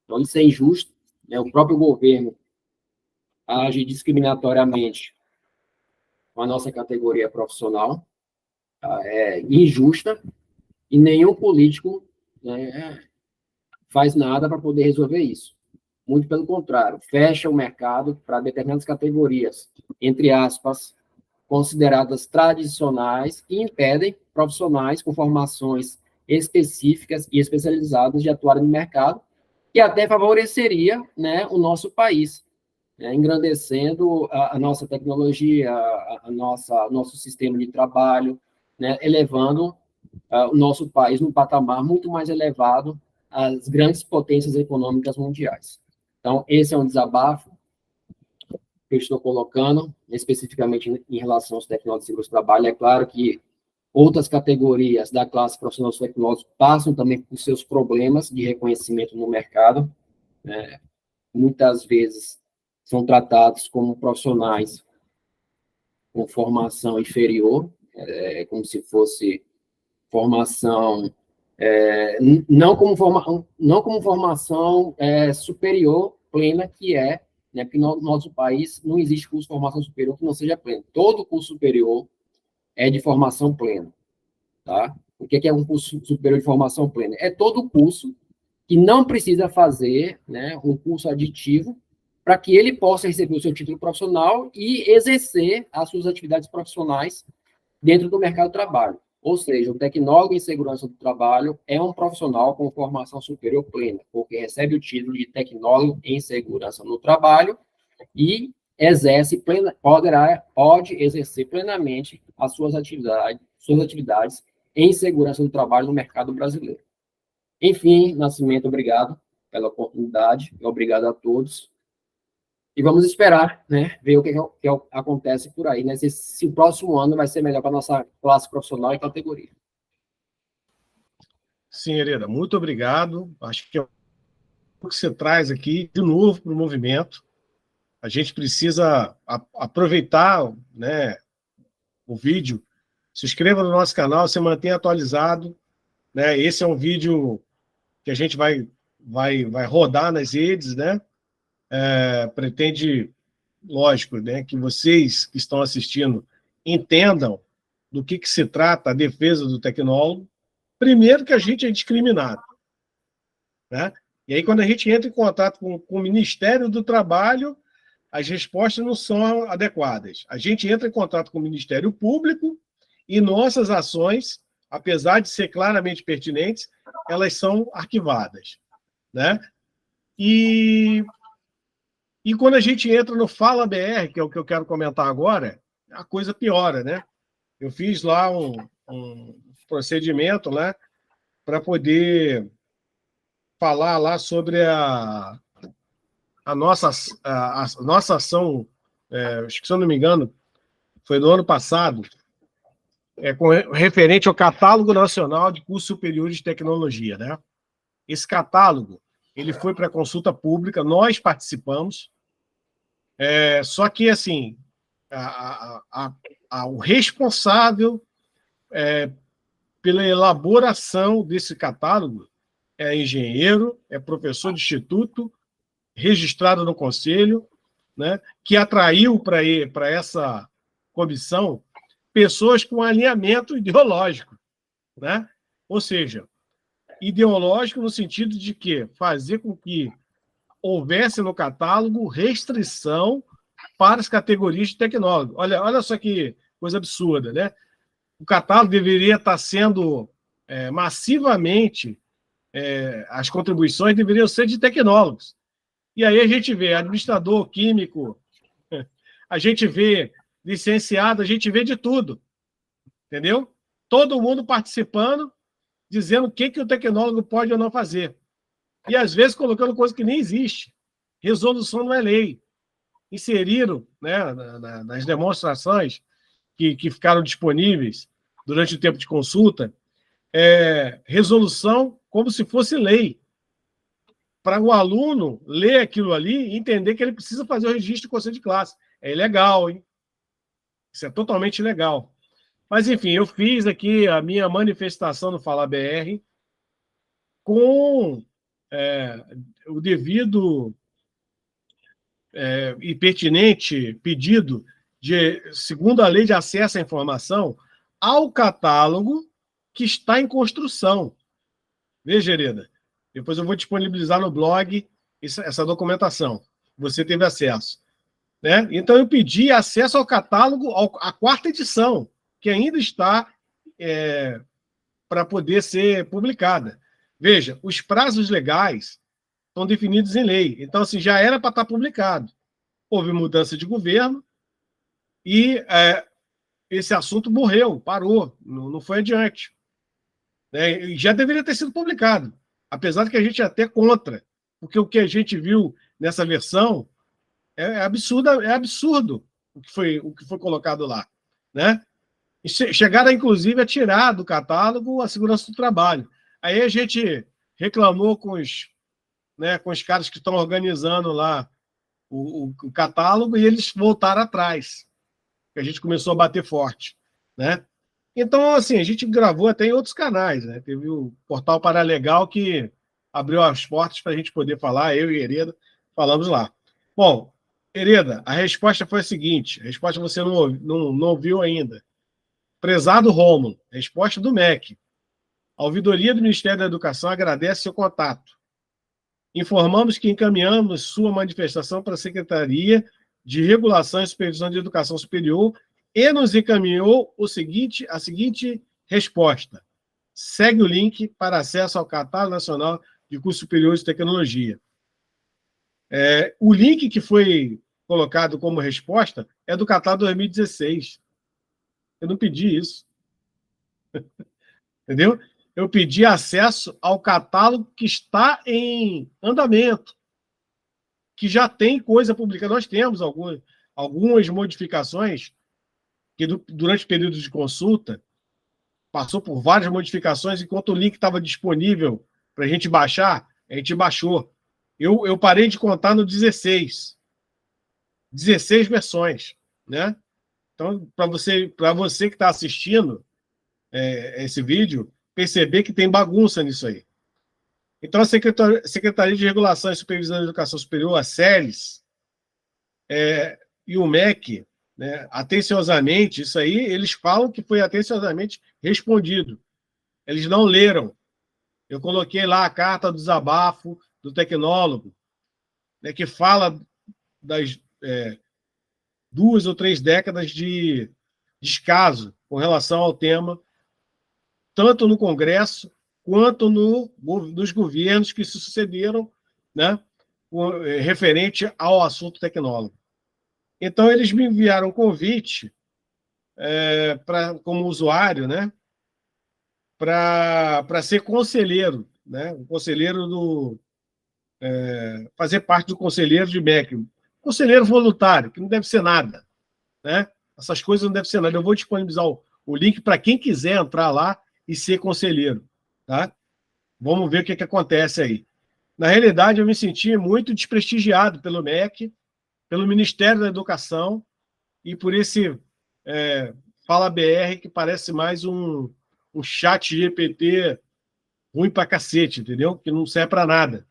Então, isso é injusto, né? O próprio governo age discriminatoriamente com a nossa categoria profissional, tá? É injusta, e nenhum político, né, faz nada para poder resolver isso. Muito pelo contrário, fecha o mercado para determinadas categorias, entre aspas, consideradas tradicionais, e impedem profissionais com formações específicas e especializadas de atuarem no mercado, que até favoreceria, né, o nosso país, né, engrandecendo a nossa tecnologia, nosso sistema de trabalho, né, elevando o nosso país num patamar muito mais elevado às grandes potências econômicas mundiais. Então, esse é um desabafo que eu estou colocando, especificamente em relação aos tecnólogos de segurança do trabalho. É claro que outras categorias da classe profissional dos tecnólogos passam também por seus problemas de reconhecimento no mercado. Muitas vezes são tratados como profissionais com formação inferior, como se fosse formação, não como formação superior plena, que é, né, porque no nosso país não existe curso de formação superior que não seja pleno. Todo curso superior é de formação plena, tá? O que é um curso superior de formação plena? É todo curso que não precisa fazer, né, um curso aditivo para que ele possa receber o seu título profissional e exercer as suas atividades profissionais dentro do mercado de trabalho. Ou seja, o tecnólogo em segurança do trabalho é um profissional com formação superior plena, porque recebe o título de tecnólogo em segurança no trabalho e exerce pode exercer plenamente as suas atividades em segurança do trabalho no mercado brasileiro. Enfim, Nascimento, obrigado pela oportunidade, obrigado a todos. E vamos esperar, né, ver o que acontece por aí, né, se o próximo ano vai ser melhor para a nossa classe profissional e categoria. Sim, Hereda, muito obrigado. Acho que é o que você traz aqui, de novo, para o movimento. A gente precisa aproveitar, né, o vídeo. Se inscreva no nosso canal, se mantenha atualizado. Né? Esse é um vídeo que a gente vai rodar nas redes, né? Pretende, lógico, né, que vocês que estão assistindo entendam do que se trata a defesa do tecnólogo. Primeiro que a gente é discriminado, né? E aí, quando a gente entra em contato com o Ministério do Trabalho, as respostas não são adequadas. A gente entra em contato com o Ministério Público e nossas ações, apesar de ser claramente pertinentes, elas são arquivadas, né? E quando a gente entra no Fala BR, que é o que eu quero comentar agora, a coisa piora, né? Eu fiz lá um procedimento, né, para poder falar lá sobre a nossa ação, acho que, se eu não me engano, foi do ano passado, referente ao Catálogo Nacional de Cursos Superiores de Tecnologia, né? Esse catálogo, ele foi para consulta pública, nós participamos, só que, assim, o responsável pela elaboração desse catálogo é engenheiro, é professor de instituto, registrado no conselho, né, que atraiu para essa comissão pessoas com alinhamento ideológico, né? Ou seja, ideológico no sentido de que fazer com que houvesse no catálogo restrição para as categorias de tecnólogo. Olha só que coisa absurda, né? O catálogo deveria estar sendo massivamente, as contribuições deveriam ser de tecnólogos. E aí a gente vê administrador químico, a gente vê licenciado, a gente vê de tudo, entendeu? Todo mundo participando, dizendo o que o tecnólogo pode ou não fazer. E, às vezes, colocando coisa que nem existe. Resolução não é lei. Inseriram, né, nas demonstrações que ficaram disponíveis durante o tempo de consulta, resolução como se fosse lei, para o aluno ler aquilo ali e entender que ele precisa fazer o registro do conselho de classe. É ilegal, hein? Isso é totalmente ilegal. Mas, enfim, eu fiz aqui a minha manifestação no Fala BR com o devido e pertinente pedido segundo a Lei de Acesso à Informação, ao catálogo que está em construção. Veja, Hereda, depois eu vou disponibilizar no blog essa documentação. Você teve acesso, né? Então, eu pedi acesso ao catálogo, à 4ª edição, que ainda está para poder ser publicada. Veja, os prazos legais estão definidos em lei. Então, assim, já era para estar publicado. Houve mudança de governo e esse assunto morreu, parou, não foi adiante. né? E já deveria ter sido publicado, apesar de que a gente é até contra, porque o que a gente viu nessa versão é absurdo o que foi colocado lá, né? E chegaram, inclusive, a tirar do catálogo a segurança do trabalho. Aí a gente reclamou com os caras que estão organizando lá o catálogo e eles voltaram atrás, que a gente começou a bater forte, né? Então, assim, a gente gravou até em outros canais, né? Teve o Portal Paralegal que abriu as portas para a gente poder falar, eu e Hereda falamos lá. Bom, Hereda, a resposta foi a seguinte, a resposta você não ouviu ainda. Prezado Rômulo, resposta do MEC. A ouvidoria do Ministério da Educação agradece seu contato. Informamos que encaminhamos sua manifestação para a Secretaria de Regulação e Supervisão de Educação Superior e nos encaminhou a seguinte resposta. Segue o link para acesso ao Catálogo Nacional de Cursos Superiores de Tecnologia. O link que foi colocado como resposta é do Catálogo 2016. Eu não pedi isso. Entendeu? Eu pedi acesso ao catálogo que está em andamento, que já tem coisa publicada. Nós temos algumas modificações que, durante o período de consulta, passou por várias modificações, enquanto o link estava disponível para a gente baixar, a gente baixou. Eu parei de contar no 16. 16 versões, né? Então, para você que está assistindo esse vídeo, perceber que tem bagunça nisso aí. Então, a Secretaria de Regulação e Supervisão da Educação Superior, a SERES, e o MEC, né, atenciosamente, isso aí, eles falam que foi atenciosamente respondido. Eles não leram. Eu coloquei lá a carta do desabafo do tecnólogo, né, que fala das 2 ou 3 décadas de descaso com relação ao tema, tanto no Congresso quanto nos governos que se sucederam, né, referente ao assunto tecnólogo. Então, eles me enviaram um convite como usuário, né, para ser conselheiro, né, um conselheiro fazer parte do conselheiro de MEC, conselheiro voluntário, que não deve ser nada, né? Essas coisas não devem ser nada. Eu vou disponibilizar o link para quem quiser entrar lá e ser conselheiro, tá? Vamos ver o que acontece aí. Na realidade, eu me senti muito desprestigiado pelo MEC, pelo Ministério da Educação e por esse Fala BR, que parece mais um chat GPT ruim pra cacete, entendeu? Que não serve para nada.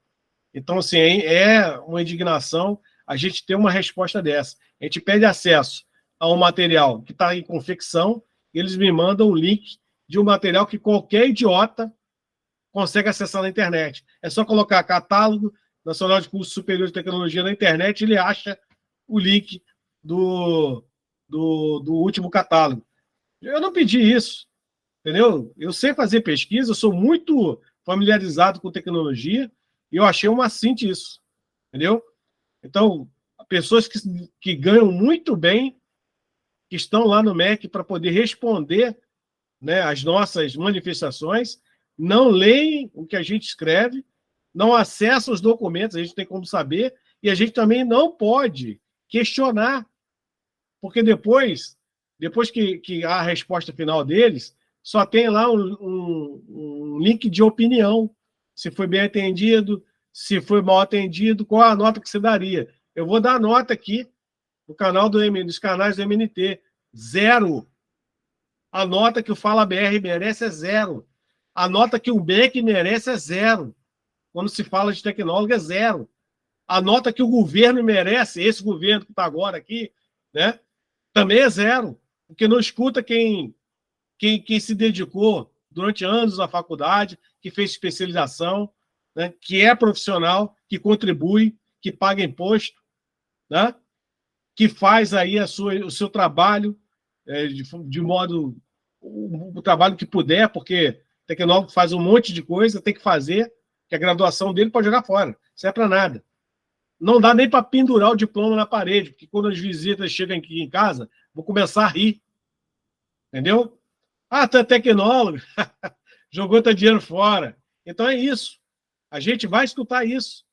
Então, assim, é uma indignação a gente ter uma resposta dessa. A gente pede acesso a um material que está em confecção e eles me mandam o link de um material que qualquer idiota consegue acessar na internet. É só colocar Catálogo Nacional de Cursos Superiores de Tecnologia na internet e ele acha o link do último catálogo. Eu não pedi isso, entendeu? Eu sei fazer pesquisa, eu sou muito familiarizado com tecnologia e eu achei uma assinte isso, entendeu? Então, pessoas que ganham muito bem, que estão lá no MEC para poder responder, né, às nossas manifestações, não leem o que a gente escreve, não acessam os documentos, a gente tem como saber, e a gente também não pode questionar, porque depois que há a resposta final deles, só tem lá um link de opinião, se foi bem atendido, se foi mal atendido, qual a nota que você daria. Eu vou dar a nota aqui no canal dos canais do MNT. 0. A nota que o Fala BR merece é 0. A nota que o MEC merece é 0. Quando se fala de tecnólogo, é 0. A nota que o governo merece, esse governo que está agora aqui, né, também é 0. Porque não escuta quem se dedicou durante anos à faculdade, que fez especialização, né, que é profissional, que contribui, que paga imposto, né, que faz aí o seu trabalho de modo... o trabalho que puder, porque tecnólogo faz um monte de coisa, tem que fazer, que a graduação dele pode jogar fora, não serve para nada. Não dá nem para pendurar o diploma na parede, porque quando as visitas chegam aqui em casa, vou começar a rir. Entendeu? Ah, tu é tecnólogo. jogou teu dinheiro fora. Então é isso. A gente vai escutar isso.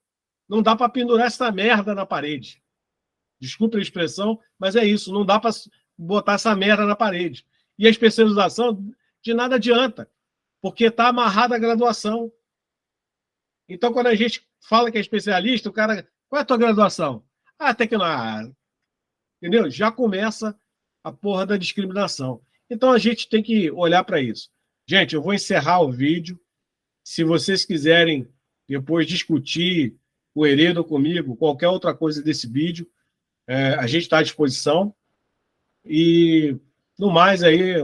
Não dá para pendurar essa merda na parede. Desculpe a expressão, mas é isso. Não dá para botar essa merda na parede. E a especialização de nada adianta, porque está amarrada à graduação. Então, quando a gente fala que é especialista, o cara... Qual é a tua graduação? Ah, tecnologia. Entendeu? Já começa a porra da discriminação. Então, a gente tem que olhar para isso. Gente, eu vou encerrar o vídeo. Se vocês quiserem depois discutir o Hereda comigo, qualquer outra coisa desse vídeo, a gente está à disposição. E, no mais, aí,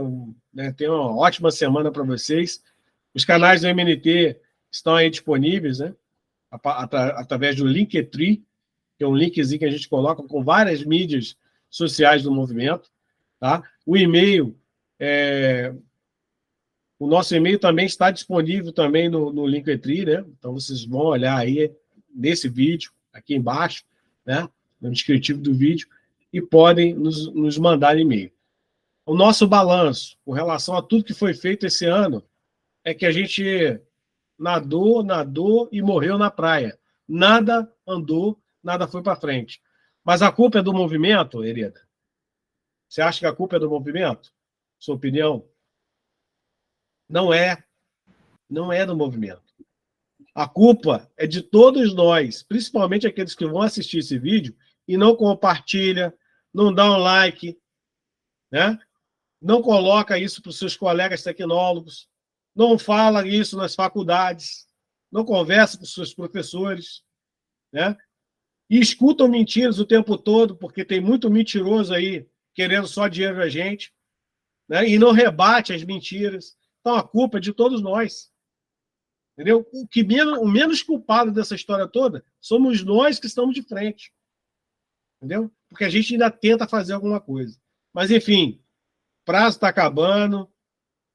né, tenha uma ótima semana para vocês. Os canais do MNT estão aí disponíveis, né? Através do Linktree, que é um linkzinho que a gente coloca com várias mídias sociais do movimento. Tá? O e-mail, o nosso e-mail também está disponível também no Linktree, né? Então vocês vão olhar aí nesse vídeo, aqui embaixo, né? No descritivo do vídeo, e podem nos mandar e-mail. O nosso balanço, com relação a tudo que foi feito esse ano, é que a gente nadou e morreu na praia. Nada andou, nada foi para frente. Mas a culpa é do movimento, Hereda? Você acha que a culpa é do movimento? Sua opinião? Não é. Não é do movimento. A culpa é de todos nós, principalmente aqueles que vão assistir esse vídeo e não compartilha, não dá um like, né? Não coloca isso para os seus colegas tecnólogos, não fala isso nas faculdades, não conversa com os seus professores, né? E escutam mentiras o tempo todo, porque tem muito mentiroso aí querendo só dinheiro da gente, né? E não rebate as mentiras. Então a culpa é de todos nós. Entendeu? O menos culpado dessa história toda somos nós que estamos de frente. Entendeu? Porque a gente ainda tenta fazer alguma coisa. Mas, enfim, prazo está acabando,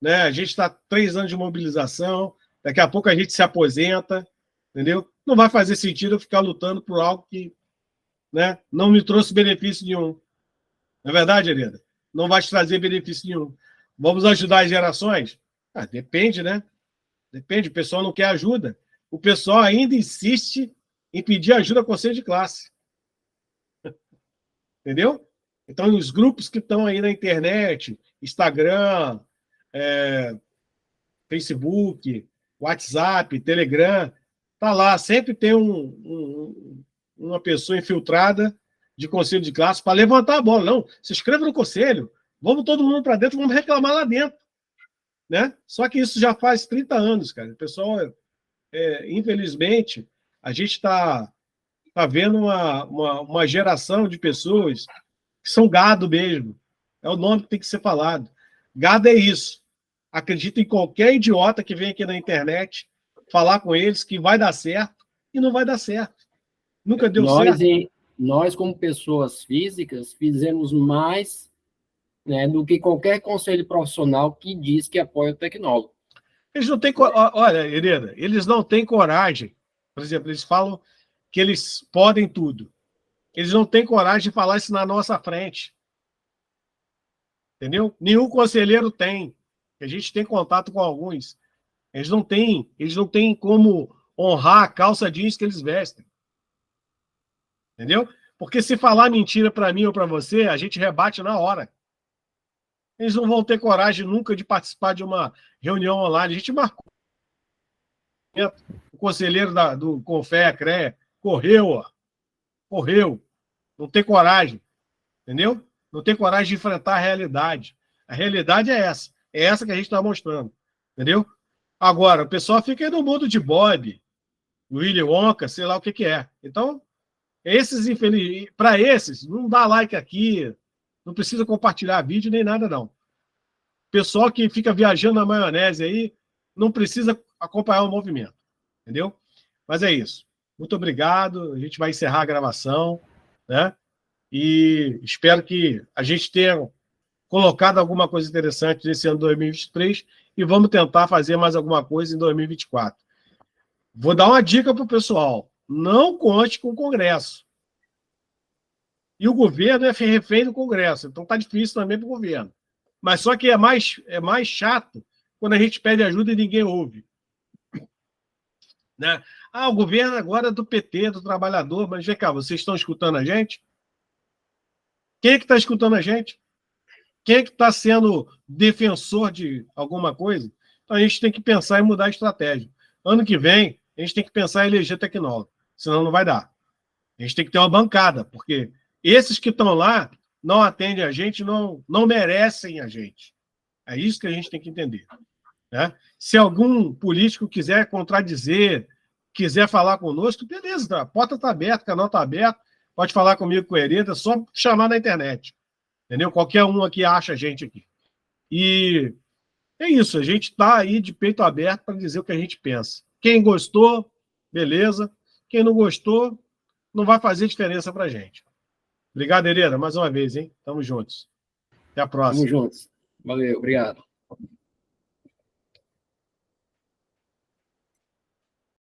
né? A gente está 3 anos de mobilização, daqui a pouco a gente se aposenta, entendeu? Não vai fazer sentido eu ficar lutando por algo que, né, não me trouxe benefício nenhum. Não é verdade, Hereda? Não vai te trazer benefício nenhum. Vamos ajudar as gerações? Ah, depende, né? Depende, o pessoal não quer ajuda. O pessoal ainda insiste em pedir ajuda ao conselho de classe. Entendeu? Então, os grupos que estão aí na internet, Instagram, Facebook, WhatsApp, Telegram, tá lá. Sempre tem uma pessoa infiltrada de conselho de classe para levantar a bola. Não, se inscreva no conselho. Vamos todo mundo para dentro, vamos reclamar lá dentro. Né? Só que isso já faz 30 anos, cara. O pessoal, infelizmente, a gente está vendo uma geração de pessoas que são gado mesmo. É o nome que tem que ser falado. Gado é isso. Acredita em qualquer idiota que vem aqui na internet falar com eles que vai dar certo e não vai dar certo. Nunca deu certo. Nós, como pessoas físicas, fizemos mais, né, do que qualquer conselho profissional que diz que apoia o tecnólogo. Eles não têm... Olha, Hereda, eles não têm coragem. Por exemplo, eles falam que eles podem tudo. Eles não têm coragem de falar isso na nossa frente. Entendeu? Nenhum conselheiro tem. A gente tem contato com alguns. Eles não têm como honrar a calça jeans que eles vestem. Entendeu? Porque se falar mentira para mim ou para você, a gente rebate na hora. Eles não vão ter coragem nunca de participar de uma reunião online. A gente marcou. O conselheiro do CONFEA-CREA correu. Não tem coragem. Entendeu? Não tem coragem de enfrentar a realidade. A realidade é essa. É essa que a gente está mostrando. Entendeu? Agora, o pessoal fica aí no mundo de Bob, Willy Wonka, sei lá o que é. Então, esses infelizes, para esses, não dá like aqui, não precisa compartilhar vídeo nem nada, não. Pessoal que fica viajando na maionese aí, não precisa acompanhar o movimento. Entendeu? Mas é isso. Muito obrigado. A gente vai encerrar a gravação, né? E espero que a gente tenha colocado alguma coisa interessante nesse ano de 2023 e vamos tentar fazer mais alguma coisa em 2024. Vou dar uma dica para o pessoal. Não conte com o Congresso. E o governo é refém do Congresso, então está difícil também para o governo. Mas só que é mais chato quando a gente pede ajuda e ninguém ouve. Né? O governo agora é do PT, do trabalhador, mas vem cá, vocês estão escutando a gente? Quem é que está escutando a gente? Quem é que está sendo defensor de alguma coisa? Então a gente tem que pensar em mudar a estratégia. Ano que vem, a gente tem que pensar em eleger tecnólogo, senão não vai dar. A gente tem que ter uma bancada, porque esses que estão lá não atendem a gente, não merecem a gente. É isso que a gente tem que entender. Né? Se algum político quiser contradizer, quiser falar conosco, beleza, a porta está aberta, o canal está aberto, pode falar comigo, com o Hereda, é só chamar na internet. Entendeu? Qualquer um aqui acha a gente aqui. E é isso, a gente está aí de peito aberto para dizer o que a gente pensa. Quem gostou, beleza. Quem não gostou, não vai fazer diferença para a gente. Obrigado, Hereda, mais uma vez, hein? Tamo juntos. Até a próxima. Tamo juntos. Valeu, obrigado.